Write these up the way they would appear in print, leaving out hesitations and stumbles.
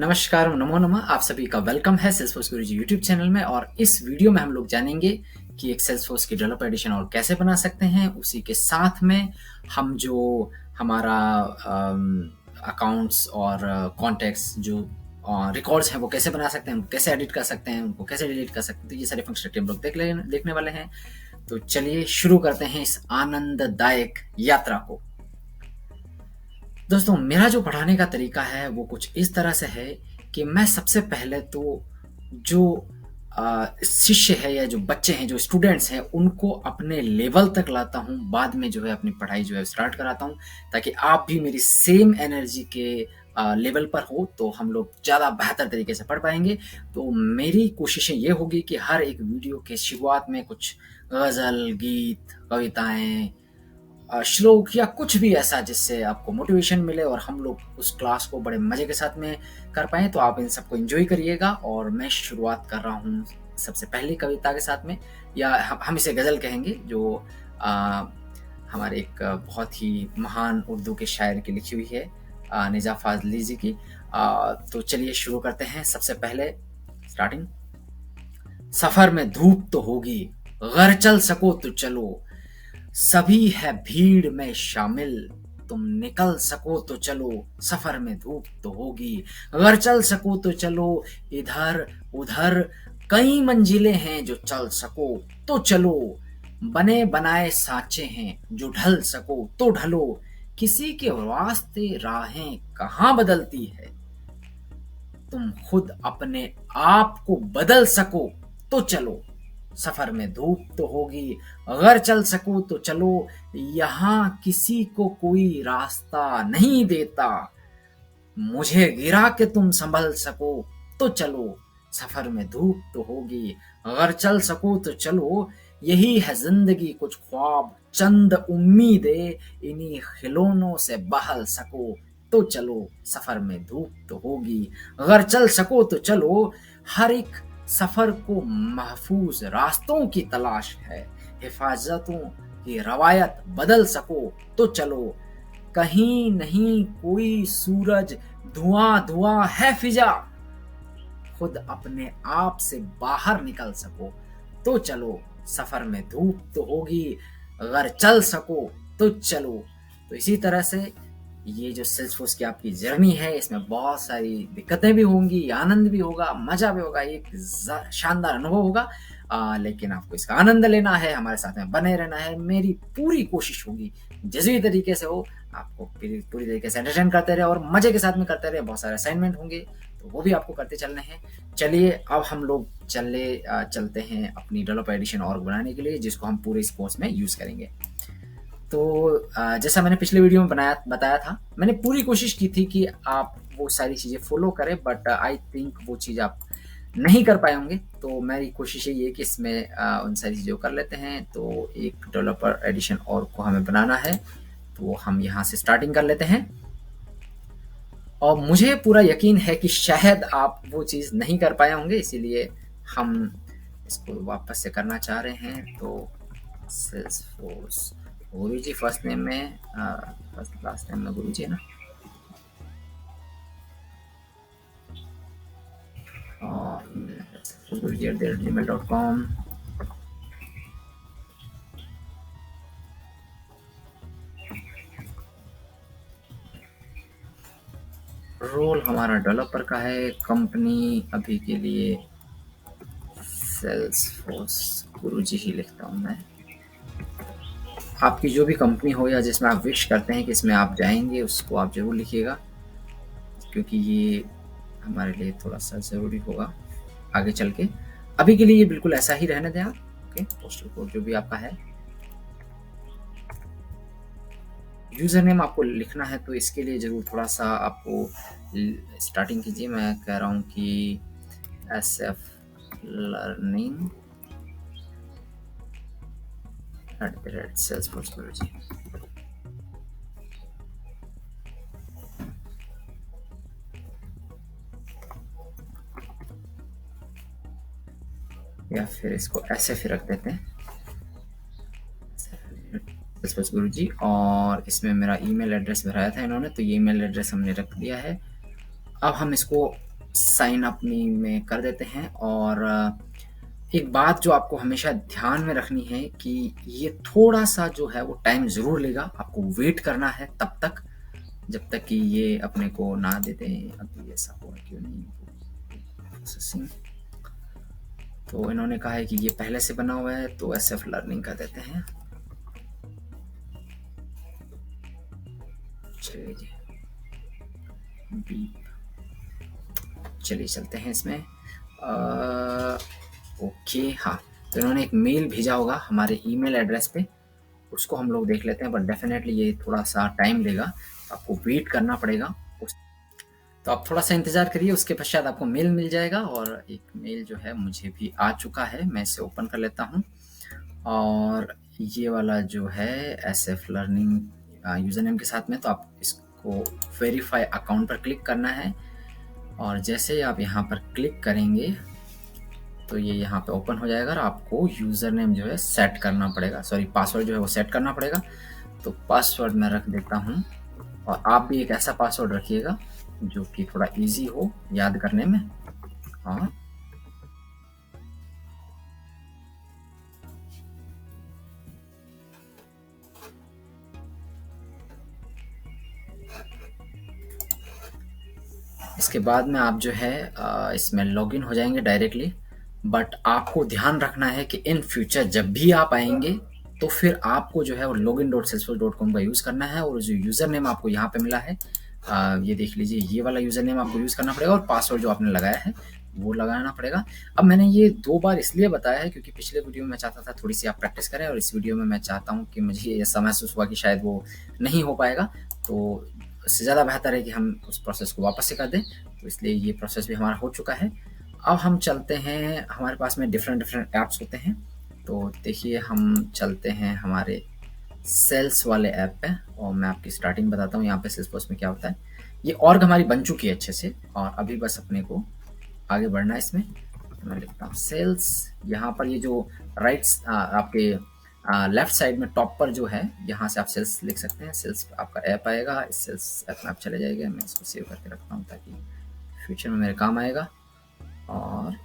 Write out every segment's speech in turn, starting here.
नमस्कार, नमो नमः। आप सभी का वेलकम है सेल्सफोर्स गुरुजी यूट्यूब चैनल में। और इस वीडियो में हम लोग जानेंगे कि एक सेल्सफोर्स की डेवलपर एडिशन और कैसे बना सकते हैं। उसी के साथ में हम जो हमारा अकाउंट्स और कॉन्टैक्ट्स जो रिकॉर्ड्स हैं वो कैसे बना सकते हैं, कैसे एडिट कर सकते हैं, उनको कैसे डिलीट कर सकते हैं, तो ये सारे फंक्शनलिटी हम लोग देखने वाले हैं। तो चलिए शुरू करते हैं इस आनंददायक यात्रा को। दोस्तों, मेरा जो पढ़ाने का तरीका है वो कुछ इस तरह से है कि मैं सबसे पहले तो जो शिष्य है या जो बच्चे हैं, जो स्टूडेंट्स हैं, उनको अपने लेवल तक लाता हूँ। बाद में जो है अपनी पढ़ाई जो है स्टार्ट कराता हूँ, ताकि आप भी मेरी सेम एनर्जी के लेवल पर हो तो हम लोग ज़्यादा बेहतर तरीके से पढ़ पाएंगे। तो मेरी कोशिशें ये होगी कि हर एक वीडियो के शुरुआत में कुछ गज़ल, गीत, कविताएं, श्लोक या कुछ भी ऐसा जिससे आपको मोटिवेशन मिले और हम लोग उस क्लास को बड़े मज़े के साथ में कर पाएँ। तो आप इन सबको एंजॉय करिएगा। और मैं शुरुआत कर रहा हूँ सबसे पहली कविता के साथ में, या हम इसे गज़ल कहेंगे, जो हमारे एक बहुत ही महान उर्दू के शायर की लिखी हुई है, निज़ा फाज़ली जी की। तो चलिए शुरू करते हैं। सबसे पहले स्टार्टिंग। सफ़र में धूप तो होगी, घर चल सको तो चलो, सभी है भीड़ में शामिल, तुम निकल सको तो चलो। सफर में धूप तो होगी, अगर चल सको तो चलो, इधर उधर कई मंजिलें हैं, जो चल सको तो चलो। बने बनाए सांचे हैं, जो ढल सको तो ढलो, किसी के वास्ते राहें कहाँ बदलती है, तुम खुद अपने आप को बदल सको तो चलो। सफर में धूप तो होगी, अगर चल सको तो चलो, यहाँ किसी को कोई रास्ता नहीं देता, मुझे गिरा के तुम संभल सको तो चलो। सफर में धूप तो होगी, अगर चल सको तो चलो, यही है जिंदगी कुछ ख्वाब चंद उम्मीदें, इन्हीं खिलौनों से बहल सको तो चलो। सफर में धूप तो होगी, अगर चल सको तो चलो, हर एक सफर को महफूज रास्तों की तलाश है, हिफाजतों की रवायत बदल सको तो चलो। कहीं नहीं कोई सूरज, धुआं धुआं है फिजा, खुद अपने आप से बाहर निकल सको तो चलो। सफर में धूप तो होगी, अगर चल सको तो चलो। तो इसी तरह से ये जो सेल्सफोर्स की आपकी जर्नी है, इसमें बहुत सारी दिक्कतें भी होंगी, आनंद भी होगा, मजा भी होगा, एक शानदार अनुभव होगा। लेकिन आपको इसका आनंद लेना है, हमारे साथ में बने रहना है। मेरी पूरी कोशिश होगी जिस भी तरीके से हो, आपको पूरी तरीके से एंटरटेन करते रहे और मजे के साथ में करते रहे। बहुत सारे असाइनमेंट होंगे तो वो भी आपको करते चलने हैं। चलिए अब हम लोग चलते हैं अपनी डेवलपर एडिशन और बनाने के लिए, जिसको हम पूरे इस कोर्स में यूज़ करेंगे। तो जैसा मैंने पिछले वीडियो में बताया था, मैंने पूरी कोशिश की थी कि आप वो सारी चीज़ें फॉलो करें, बट आई थिंक वो चीज़ आप नहीं कर पाए होंगे। तो मेरी कोशिश ये है कि इसमें उन सारी चीज़ों को कर लेते हैं। तो एक डेवलपर एडिशन और को हमें बनाना है, तो हम यहाँ से स्टार्टिंग कर लेते हैं। और मुझे पूरा यकीन है कि शायद आप वो चीज़ नहीं कर पाए होंगे, इसीलिए हम इसको वापस से करना चाह रहे हैं। तो सेल्सफोर्स गुरुजी फर्स्ट नेम में, फर्स्ट लास्ट नेम में गुरुजी है ना, और guruji@gmail.com। रोल हमारा डेवलपर का है, कंपनी अभी के लिए सेल्सफोर्स गुरुजी ही लिखता हूँ मैं। आपकी जो भी कंपनी हो या जिसमें आप विश करते हैं कि इसमें आप जाएंगे, उसको आप जरूर लिखिएगा, क्योंकि ये हमारे लिए थोड़ा सा ज़रूरी होगा आगे चल के। अभी के लिए ये बिल्कुल ऐसा ही रहने दें आप। ओके, पोस्टल कोड जो भी आपका है, यूज़र नेम आपको लिखना है, तो इसके लिए ज़रूर थोड़ा सा आपको स्टार्टिंग कीजिए। मैं कह रहा हूँ कि SF लर्निंग @salesforce गुरुजी। या फिर इसको ऐसे फिर रख देते हैं, सेल्सफोर्स गुरुजी। और इसमें मेरा ईमेल एड्रेस भराया था इन्होंने, तो ये ईमेल एड्रेस हमने रख दिया है। अब हम इसको साइन अप मी में कर देते हैं। और एक बात जो आपको हमेशा ध्यान में रखनी है कि ये थोड़ा-सा जो है वो टाइम ज़रूर लेगा, आपको वेट करना है तब तक, जब तक कि ये अपने को ना दे दें। अभी ऐसा हुआ क्यों नहीं? प्रोसेसिंग। तो इन्होंने कहा है कि ये पहले से बना हुआ है, तो एसएफ लर्निंग कर देते हैं। चलिए जी, बीप। चलिए चलते हैं इसमें। ओके, हाँ, तो इन्होंने एक मेल भेजा होगा हमारे ईमेल एड्रेस पे, उसको हम लोग देख लेते हैं। बट डेफिनेटली ये थोड़ा-सा टाइम लेगा, आपको वेट करना पड़ेगा। उस तो आप थोड़ा-सा इंतज़ार करिए, उसके पश्चात आपको मेल मिल जाएगा। और एक मेल जो है मुझे भी आ चुका है, मैं इसे ओपन कर लेता हूँ। और ये वाला जो है एसएफ लर्निंग यूज़र नेम के साथ में, तो आप इसको वेरीफाई अकाउंट पर क्लिक करना है। और जैसे ही आप यहाँ पर क्लिक करेंगे तो ये यहाँ पे ओपन हो जाएगा और आपको यूज़र नेम जो है सेट करना पड़ेगा, सॉरी पासवर्ड जो है वो सेट करना पड़ेगा। तो पासवर्ड मैं रख देता हूँ, और आप भी एक ऐसा पासवर्ड रखिएगा जो कि थोड़ा इजी हो याद करने में। हाँ, इसके बाद में आप जो है इसमें लॉगिन हो जाएंगे डायरेक्टली। बट आपको ध्यान रखना है कि इन फ्यूचर जब भी आप आएंगे तो फिर आपको जो है वो login.salesforce.com का यूज़ करना है। और जो यूज़र नेम आपको यहाँ पे मिला है, ये देख लीजिए, ये वाला यूज़र नेम आपको यूज़ करना पड़ेगा, और पासवर्ड जो आपने लगाया है वो लगाना पड़ेगा। अब मैंने ये 2 बार इसलिए बताया है क्योंकि पिछले वीडियो में मैं चाहता था थोड़ी सी आप प्रैक्टिस करें, और इस वीडियो में मैं चाहता हूँ कि मुझे ऐसा महसूस हुआ कि शायद वो नहीं हो पाएगा, तो इससे ज़्यादा बेहतर है कि हम उस प्रोसेस को वापस से कर दें। तो इसलिए ये प्रोसेस भी हमारा हो चुका है। अब हम चलते हैं, हमारे पास में डिफरेंट ऐप्स होते हैं। तो देखिए, हम चलते हैं हमारे सेल्स वाले ऐप पे, और मैं आपकी स्टार्टिंग बताता हूँ यहाँ पे सेल्सफोर्स में क्या होता है। ये ऑर्ग हमारी बन चुकी है अच्छे से, और अभी बस अपने को आगे बढ़ना है इसमें। तो मैं लिखता हूँ सेल्स। यहाँ पर ये जो आपके लेफ्ट साइड में टॉप पर जो है, यहाँ से आप सेल्स लिख सकते हैं। सेल्स आपका ऐप आएगा, इस सेल्स ऐप में आप चले जाएंगे। मैं इसको सेव करके रखता हूँ ताकि फ्यूचर में मेरे काम आएगा। और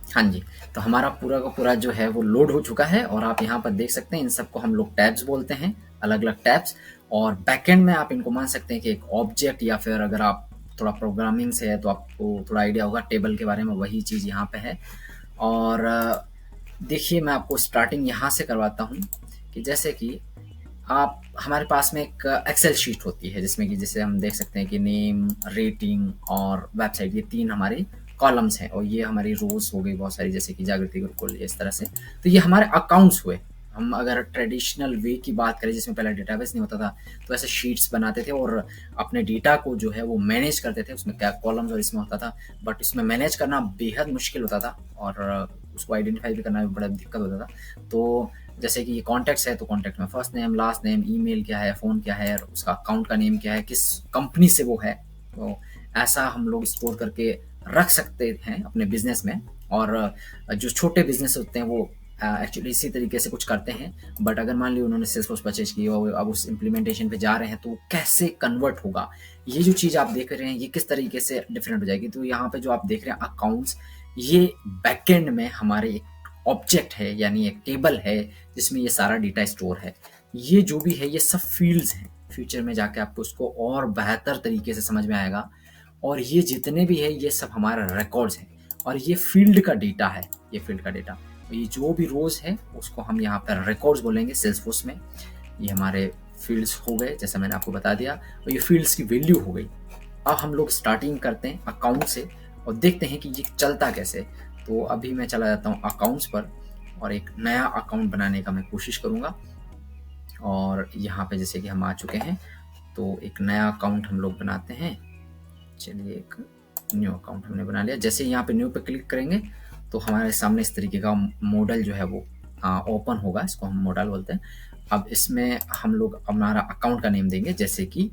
हाँ जी, तो हमारा पूरा का पूरा जो है वो लोड हो चुका है, और आप यहाँ पर देख सकते हैं इन सबको हम लोग टैब्स बोलते हैं, अलग-अलग टैब्स। और बैकएंड में आप इनको मान सकते हैं कि एक ऑब्जेक्ट, या फिर अगर आप थोड़ा प्रोग्रामिंग से है तो आपको थोड़ा आइडिया होगा टेबल के बारे में, वही चीज़ यहाँ पे है। और देखिए, मैं आपको स्टार्टिंग यहाँ से करवाता हूँ कि जैसे कि आप, हमारे पास में एक एक्सेल शीट होती है जिसमें कि जैसे हम देख सकते हैं कि नेम, रेटिंग और वेबसाइट, ये 3 हमारे कॉलम्स हैं, और ये हमारी रोज हो गई बहुत सारी, जैसे कि जागृति गुरुकुल, इस तरह से। तो ये हमारे अकाउंट्स हुए। हम अगर ट्रेडिशनल वे की बात करें जिसमें पहले डेटाबेस नहीं होता था, तो ऐसे शीट्स बनाते थे और अपने डेटा को जो है वो मैनेज करते थे। उसमें क्या कॉलम्स और इसमें होता था, बट इसमें मैनेज करना बेहद मुश्किल होता था, और उसको आइडेंटिफाई भी करना भी बड़ा दिक्कत होता था। तो जैसे कि ये कॉन्टैक्ट्स है, तो कॉन्टैक्ट में first name, last name, email क्या है, फ़ोन क्या है, और उसका अकाउंट का नेम क्या है, किस कंपनी से वो है। तो ऐसा हम लोग स्टोर करके रख सकते हैं अपने बिजनेस में। और जो छोटे बिजनेस होते हैं वो एक्चुअली इसी तरीके से कुछ करते हैं। बट अगर मान लीजिए उन्होंने सेल्सफोर्स परचेज की और अब उस इम्प्लीमेंटेशन पे जा रहे हैं, तो कैसे कन्वर्ट होगा, ये जो चीज़ आप देख रहे हैं ये किस तरीके से डिफरेंट हो जाएगी। तो यहाँ पे जो आप देख रहे हैं अकाउंट्स, ये बैकएंड में हमारे एक ऑब्जेक्ट है, यानी एक टेबल है जिसमें ये सारा डेटा स्टोर है। ये जो भी है ये सब फील्ड्स हैं। फ्यूचर में जाके आपको उसको और बेहतर तरीके से समझ में आएगा। और ये जितने भी है ये सब हमारा रिकॉर्ड्स हैं, और ये फील्ड का डेटा है। ये फील्ड का डेटा, तो ये जो भी रोज है उसको हम यहाँ पर रिकॉर्ड्स बोलेंगे सेल्सफोर्स में। ये हमारे फील्ड्स हो गए, जैसा मैंने आपको बता दिया, और ये फील्ड्स की वैल्यू हो गई। अब हम लोग स्टार्टिंग करते हैं अकाउंट से और देखते हैं कि ये चलता कैसे। तो अभी मैं चला जाता हूँ अकाउंट्स पर, और एक नया अकाउंट बनाने का मैं कोशिश करूँगा। और यहाँ पे जैसे कि हम आ चुके हैं, तो एक नया अकाउंट हम लोग बनाते हैं। चलिए एक न्यू अकाउंट हमने बना लिया। जैसे यहाँ पे न्यू पे क्लिक करेंगे तो हमारे सामने इस तरीके का मॉडल जो है वो ओपन होगा। इसको हम मॉडल बोलते हैं। अब इसमें हम लोग हमारा अकाउंट का नेम देंगे, जैसे कि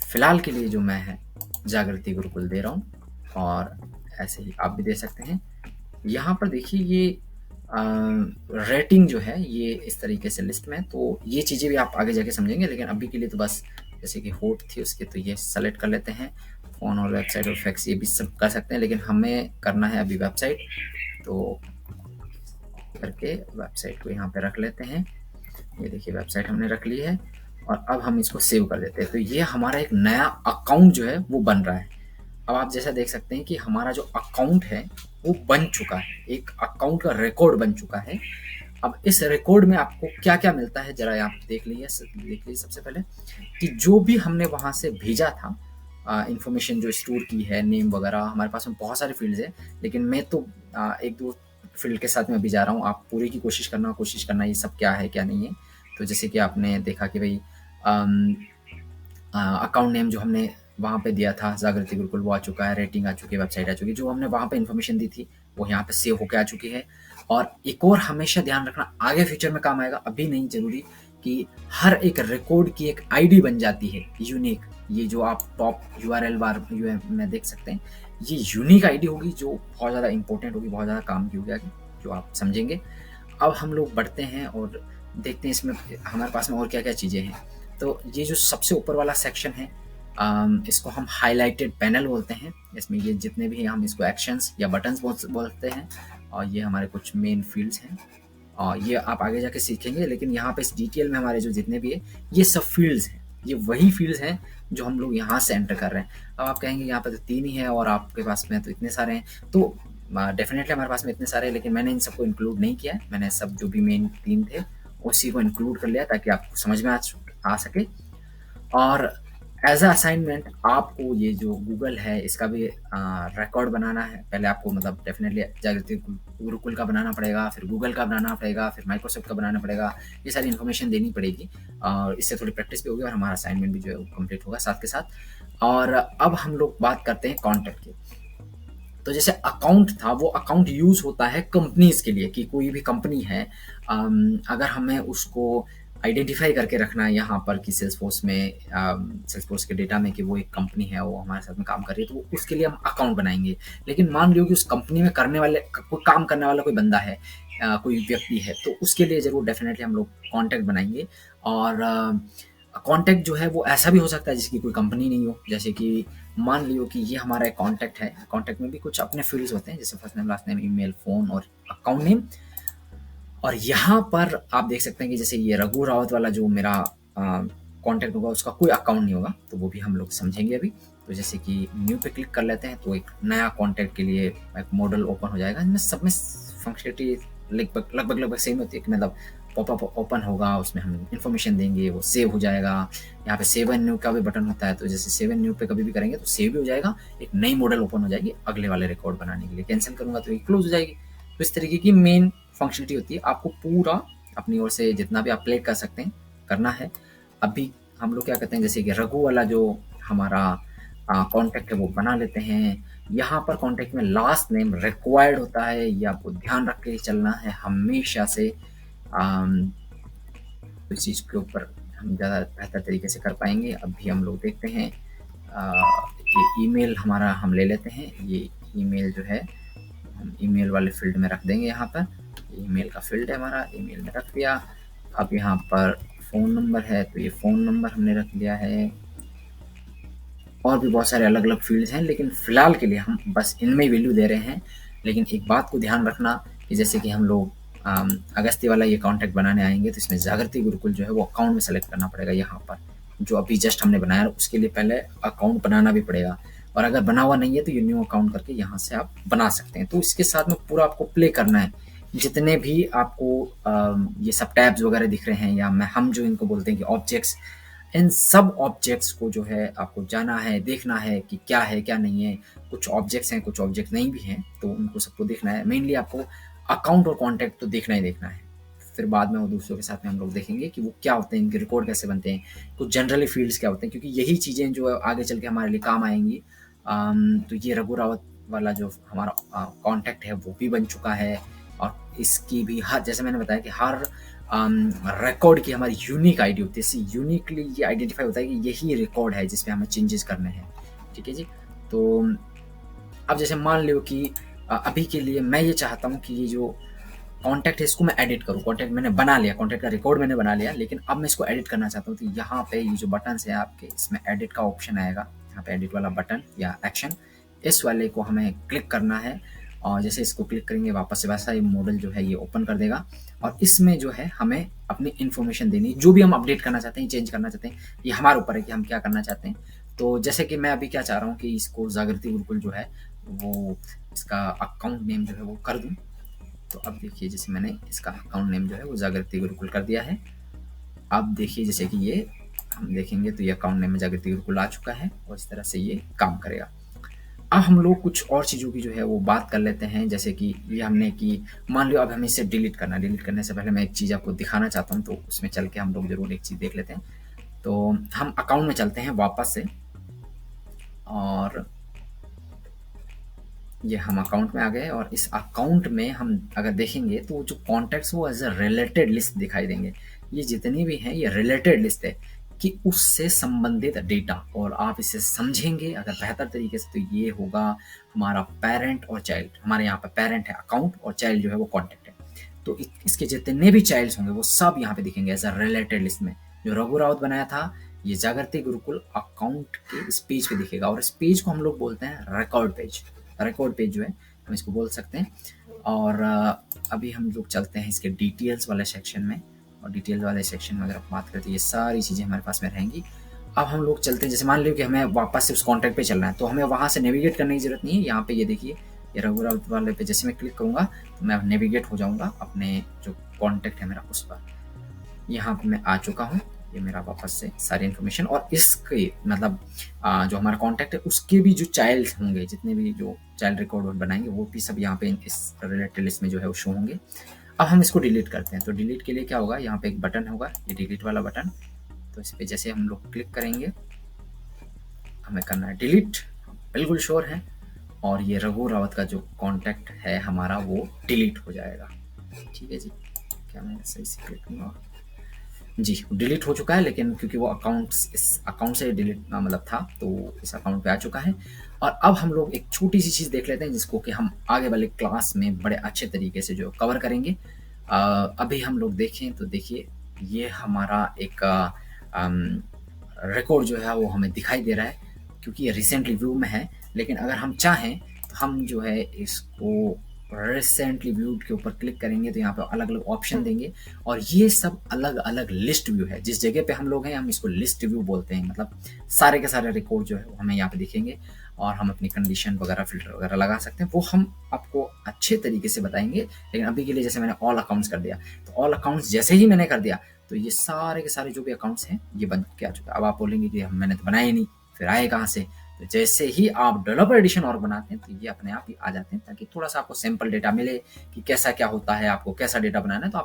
फिलहाल के लिए जो मैं है जागृति गुरुकुल दे रहा हूँ, और ऐसे ही आप भी दे सकते हैं। यहाँ पर देखिए ये रेटिंग जो है ये इस तरीके से लिस्ट में, तो ये चीज़ें भी आप आगे जाके समझेंगे, लेकिन अभी के लिए तो बस जैसे कि होट थी उसके, तो ये सेलेक्ट कर लेते हैं। फ़ोन और वेबसाइट और फैक्स ये भी सब कर सकते हैं, लेकिन हमें करना है अभी वेबसाइट, तो करके वेबसाइट को यहाँ पे रख लेते हैं। ये देखिए वेबसाइट हमने रख ली है, और अब हम इसको सेव कर देते हैं। तो ये हमारा एक नया अकाउंट जो है वो बन रहा है। अब आप जैसा देख सकते हैं कि हमारा जो अकाउंट है वो बन चुका है, एक अकाउंट का रिकॉर्ड बन चुका है। अब इस रिकॉर्ड में आपको क्या क्या मिलता है जरा आप देख लीजिए सबसे पहले, कि जो भी हमने वहाँ से भेजा था इंफॉर्मेशन जो स्टोर की है, नेम वगैरह, हमारे पास में बहुत सारे फील्ड्स है, लेकिन मैं तो एक दो फील्ड के साथ में अभी जा रहा हूँ। आप पूरे की कोशिश करना ये सब क्या है क्या नहीं है। तो जैसे कि आपने देखा कि भाई अकाउंट नेम जो हमने वहाँ पे दिया था जागृति गुरुकुल वो आ चुका है, रेटिंग आ चुकी है, वेबसाइट आ चुकी है, जो हमने वहाँ पे इन्फॉर्मेशन दी थी वो यहाँ पे सेव होकर आ चुकी है। और एक और हमेशा ध्यान रखना, आगे फ्यूचर में काम आएगा, अभी नहीं जरूरी, कि हर एक रिकॉर्ड की एक आईडी बन जाती है यूनिक। ये जो आप टॉप यूआरएल बार में देख सकते हैं, ये यूनिक आईडी होगी जो बहुत ज़्यादा इंपॉर्टेंट होगी, बहुत ज़्यादा काम की होगी आगे, जो आप समझेंगे। अब हम लोग बढ़ते हैं और देखते हैं इसमें हमारे पास में और क्या क्या चीज़ें हैं। तो ये जो सबसे ऊपर वाला सेक्शन है इसको हम हाईलाइटेड पैनल बोलते हैं। इसमें ये जितने भी हम इसको एक्शंस या बटन्स बोलते हैं, और ये हमारे कुछ मेन फील्ड्स हैं, और ये आप आगे जाके सीखेंगे। लेकिन यहाँ पे इस डिटेल में हमारे जो जितने भी है ये सब फील्ड्स हैं, ये वही फील्ड्स हैं जो हम लोग यहाँ से एंटर कर रहे हैं। अब आप कहेंगे यहाँ पे तो 3 ही है और आपके पास में तो इतने सारे हैं, तो डेफिनेटली हमारे पास में इतने सारे हैं, लेकिन मैंने इन सबको इंक्लूड नहीं किया है। मैंने सब जो भी मेन 3 थे उसी को इंक्लूड कर लिया ताकि आपको समझ में आ सके। और एज अ असाइनमेंट आपको ये जो गूगल है इसका भी रिकॉर्ड बनाना है। पहले आपको मतलब डेफिनेटली जागृति गुरुकुल का बनाना पड़ेगा, फिर गूगल का बनाना पड़ेगा, फिर माइक्रोसॉफ्ट का बनाना पड़ेगा। ये सारी इन्फॉर्मेशन देनी पड़ेगी, और इससे थोड़ी प्रैक्टिस भी होगी और हमारा असाइनमेंट भी जो है वो कंप्लीट होगा साथ के साथ। और अब हम लोग बात करते हैं कॉन्टैक्ट की। तो जैसे अकाउंट था, वो अकाउंट यूज़ होता है कंपनीज के लिए, कि कोई भी कंपनी है अगर हमें उसको आइडेंटिफाई करके रखना है यहाँ पर कि सेल्सफोर्स में, सेल्सफोर्स के डेटा में, कि वो एक कंपनी है, वो हमारे साथ में काम कर रही है, तो उसके लिए हम अकाउंट बनाएंगे। लेकिन मान लो कि उस कंपनी में करने वाले कोई काम करने वाला कोई बंदा है, कोई व्यक्ति है, तो उसके लिए ज़रूर डेफिनेटली हम लोग कॉन्टैक्ट बनाएंगे। और कॉन्टैक्ट जो है वो ऐसा भी हो सकता है जिसकी कोई कंपनी नहीं हो। जैसे कि मान लियो कि ये हमारा एक कॉन्टैक्ट है, कॉन्टैक्ट में भी कुछ अपने फील्ड्स होते हैं, जैसे first name, last name, email, phone और अकाउंट नेम। और यहाँ पर आप देख सकते हैं कि जैसे ये रघु रावत वाला जो मेरा कॉन्टैक्ट होगा उसका कोई अकाउंट नहीं होगा, तो वो भी हम लोग समझेंगे अभी। तो जैसे कि न्यू पे क्लिक कर लेते हैं तो एक नया कॉन्टैक्ट के लिए एक मॉडल ओपन हो जाएगा। इनमें सब में फंक्शनलिटी लगभग सेम होती है, कि मतलब पॉपअप ओपन होगा, उसमें हम इन्फॉर्मेशन देंगे, वो सेव हो जाएगा। यहाँ पे सेव एंड न्यू का भी बटन होता है, तो जैसे सेव एंड न्यू पे कभी भी करेंगे तो सेव भी हो जाएगा, एक नई मॉडल ओपन हो जाएगी अगले वाले रिकॉर्ड बनाने के लिए। कैंसिल करूँगा तो ये क्लोज हो जाएगी। तो इस तरीके की मेन फंक्शनलिटी होती है। आपको पूरा अपनी ओर से जितना भी आप प्ले कर सकते हैं करना है। अभी हम लोग क्या करते हैं, जैसे कि रघु वाला जो हमारा कॉन्टैक्ट है वो बना लेते हैं। यहाँ पर कॉन्टैक्ट में लास्ट नेम रिक्वायर्ड होता है, ये आपको ध्यान रख के चलना है हमेशा से। इस चीज़ के ऊपर हम ज़्यादा बेहतर तरीके से कर पाएंगे। अभी हम लोग देखते हैं ये ईमेल हमारा हम ले लेते हैं। ये ईमेल जो है हम ईमेल वाले फील्ड में रख देंगे। यहाँ पर ईमेल का फील्ड है हमारा, ईमेल में रख दिया। अब यहाँ पर फ़ोन नंबर है तो ये फ़ोन नंबर हमने रख दिया है। और भी बहुत सारे अलग अलग फील्ड्स हैं, लेकिन फ़िलहाल के लिए हम बस इनमें ही वैल्यू दे रहे हैं। लेकिन एक बात को ध्यान रखना कि जैसे कि हम लोग अगस्ती वाला ये कॉन्टैक्ट बनाने आएंगे तो इसमें जागृति गुरुकुल जो है वो अकाउंट में सेलेक्ट करना पड़ेगा। यहाँ पर जो अभी जस्ट हमने बनाया उसके लिए पहले अकाउंट बनाना भी पड़ेगा, और अगर बना हुआ नहीं है तो ये न्यू अकाउंट करके यहाँ से आप बना सकते हैं। तो इसके साथ में पूरा आपको प्ले करना है। जितने भी आपको ये सब टैब्स वगैरह दिख रहे हैं, या हम जो इनको बोलते हैं कि ऑब्जेक्ट्स, इन सब ऑब्जेक्ट्स को जो है आपको जाना है, देखना है कि क्या है क्या नहीं है। कुछ ऑब्जेक्ट्स हैं, कुछ ऑब्जेक्ट नहीं भी हैं, तो उनको सबको देखना है। मेनली आपको अकाउंट और कॉन्टैक्ट तो देखना ही देखना है। फिर बाद में वो दूसरों के साथ में हम लोग देखेंगे कि वो क्या होते हैं, इनके रिकॉर्ड कैसे बनते हैं, कुछ जनरली फील्ड्स क्या होते हैं, क्योंकि यही चीज़ें जो आगे चल के हमारे लिए काम आएंगी। तो ये रघु रावत वाला जो हमारा कॉन्टैक्ट है वो भी बन चुका है, और इसकी भी हर, जैसे मैंने बताया कि हर रिकॉर्ड की हमारी यूनिक आईडी होती है, इससे यूनिकली ये आइडेंटिफाई होता है कि यही रिकॉर्ड है जिसपे हमें चेंजेस करने हैं। ठीक है जी। तो अब जैसे मान लो कि अभी के लिए मैं ये चाहता हूँ कि ये जो कॉन्टैक्ट है इसको मैं एडिट करूँ। कॉन्टैक्ट मैंने बना लिया, कॉन्टैक्ट का रिकॉर्ड मैंने बना लिया, लेकिन अब मैं इसको एडिट करना चाहता हूँ। तो यहाँ पे ये जो बटन है आपके, इसमें एडिट का ऑप्शन आएगा, यहाँ पे एडिट वाला बटन या एक्शन, इस वाले को हमें क्लिक करना है। और जैसे इसको क्लिक करेंगे वापस से वैसा ही मॉडल जो है ये ओपन कर देगा, और इसमें जो है हमें अपनी इन्फॉर्मेशन देनी, जो भी हम अपडेट करना चाहते हैं, चेंज करना चाहते हैं, ये हमारे ऊपर है कि हम क्या करना चाहते हैं। तो जैसे कि मैं अभी क्या चाह रहा हूँ कि इसको जागृति गुरुकुल जो है वो इसका अकाउंट नेम जो है वो कर दूँ। तो अब देखिए जैसे मैंने इसका अकाउंट नेम जो है वो जागृति गुरुकुल कर दिया है। अब देखिए जैसे कि ये हम देखेंगे तो ये अकाउंट नेम में जागृति गुरुकुल आ चुका है, और इस तरह से ये काम करेगा। अब हम लोग कुछ और चीज़ों की जो है वो बात कर लेते हैं, जैसे कि ये हमने कि मान लो अब हमें इसे डिलीट करना है। डिलीट करने से पहले मैं एक चीज़ आपको दिखाना चाहता हूँ, तो उसमें चल के हम लोग जरूर एक चीज़ देख लेते हैं। तो हम अकाउंट में चलते हैं वापस से, और ये हम अकाउंट में आ गए, और इस अकाउंट में हम अगर देखेंगे तो जो कॉन्टैक्ट्स वो एज अ रिलेटेड लिस्ट दिखाई देंगे। ये जितनी भी हैं ये रिलेटेड लिस्ट है कि उससे संबंधित डेटा, और आप इसे समझेंगे अगर बेहतर तरीके से तो ये होगा हमारा पेरेंट और चाइल्ड। हमारे यहाँ पे पेरेंट है अकाउंट, और चाइल्ड जो है वो कॉन्टैक्ट है। तो इसके जितने भी चाइल्ड्स होंगे वो सब यहाँ पे दिखेंगे एज अ रिलेटेड लिस्ट में। जो रघु रावत बनाया था ये जागृति गुरुकुल अकाउंट के इस पेज पे दिखेगा, और इस पेज को हम लोग बोलते हैं रिकॉर्ड पेज। रिकॉर्ड पेज जो है हम इसको बोल सकते हैं। और अभी हम लोग चलते हैं इसके डिटेल्स वाले सेक्शन में, और डिटेल वाले सेक्शन में अगर आप बात करें तो ये सारी चीज़ें हमारे पास में रहेंगी। अब हम लोग चलते हैं, जैसे मान लो कि हमें वापस से उस कॉन्टैक्ट पे चलना है, तो हमें वहाँ से नेविगेट करने की जरूरत नहीं है। यहाँ पे ये देखिए ये रघु रावत वाले पे जैसे मैं क्लिक करूँगा तो मैं नेविगेट हो जाऊँगा अपने जो कॉन्टैक्ट है मेरा उस पर। यहाँ पर मैं आ चुका हूँ, ये मेरा वापस से सारी इन्फॉर्मेशन, और इसके मतलब जो हमारा कॉन्टैक्ट है उसके भी जो चाइल्ड होंगे, जितने भी जो चाइल्ड रिकॉर्ड बनाएंगे वो भी सब यहाँ पे इस रिलेटेड लिस्ट में जो है वो शो होंगे। अब हम इसको डिलीट करते हैं। तो डिलीट के लिए क्या होगा, यहाँ पे एक बटन होगा, ये डिलीट वाला बटन। तो इस पर जैसे हम लोग क्लिक करेंगे, हमें करना है डिलीट, बिल्कुल श्योर है, और ये रघु रावत का जो कॉन्टैक्ट है हमारा वो डिलीट हो जाएगा। ठीक है जी, क्या मैं सही से क्लिक करूँगा जी, डिलीट हो चुका है, लेकिन क्योंकि वो इस अकाउंट से डिलीट मतलब था तो इस अकाउंट पे आ चुका है। और अब हम लोग एक छोटी सी चीज़ देख लेते हैं जिसको कि हम आगे वाले क्लास में बड़े अच्छे तरीके से जो कवर करेंगे। अभी हम लोग देखें तो देखिए ये हमारा एक रिकॉर्ड जो है वो हमें दिखाई दे रहा है, क्योंकि ये रिसेंटली व्यू में है। लेकिन अगर हम चाहें तो हम जो है इसको रिसेंटली व्यूड के ऊपर क्लिक करेंगे तो यहाँ पे अलग अलग ऑप्शन देंगे, और ये सब अलग अलग लिस्ट व्यू है। जिस जगह पे हम लोग हैं हम इसको लिस्ट व्यू बोलते हैं, मतलब सारे के सारे रिकॉर्ड जो है वो हमें यहाँ पे दिखेंगे, और हम अपनी कंडीशन वगैरह फिल्टर वगैरह लगा सकते हैं, वो हम आपको अच्छे तरीके से बताएंगे। लेकिन अभी के लिए जैसे मैंने ऑल अकाउंट्स कर दिया, तो ऑल अकाउंट्स जैसे ही मैंने कर दिया तो ये सारे के सारे जो भी अकाउंट्स हैं ये बन के आ चुका है। अब आप बोलेंगे कि मैंने तो बनाया ही नहीं, फिर आए कहाँ से? तो जैसे ही आप डेवलपर एडिशन और बनाते हैं तो ये अपने आप ही आ जाते हैं, ताकि थोड़ा सा आपको सैंपल डेटा मिले कि कैसा क्या होता है, आपको कैसा डेटा बनाना है। तो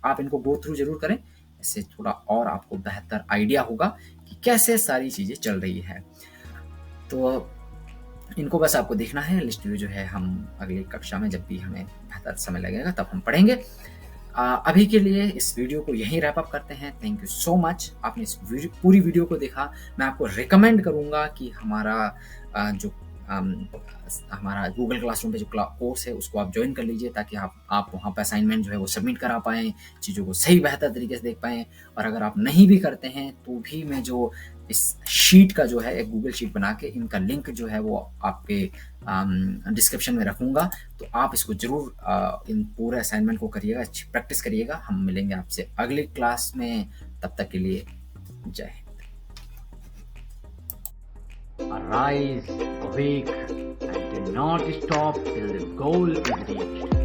आप इनको गो थ्रू जरूर करें, इससे थोड़ा और आपको बेहतर आइडिया होगा कि कैसे सारी चीज़ें चल रही है। तो इनको बस आपको देखना है। लिस्ट व्यू जो है हम अगली कक्षा में जब भी हमें बेहतर समय लगेगा तब हम पढ़ेंगे। अभी के लिए इस वीडियो को यहीं रैप अप करते हैं। थैंक यू सो मच, आपने इस पूरी वीडियो को देखा। मैं आपको रिकमेंड करूंगा कि हमारा गूगल क्लासरूम पे जो कोर्स है उसको आप ज्वाइन कर लीजिए, ताकि आप वहाँ पे असाइनमेंट जो है वो सबमिट करा पाएँ, चीज़ों को सही बेहतर तरीके से देख पाएँ। और अगर आप नहीं भी करते हैं तो भी मैं जो इस शीट का जो है एक गूगल शीट बना के इनका लिंक जो है वो आपके डिस्क्रिप्शन में रखूँगा, तो आप इसको ज़रूर इन पूरे असाइनमेंट को करिएगा, अच्छी प्रैक्टिस करिएगा। हम मिलेंगे आपसे अगली क्लास में, तब तक के लिए जय Hind. Arise, awake, and do not stop till the goal is reached.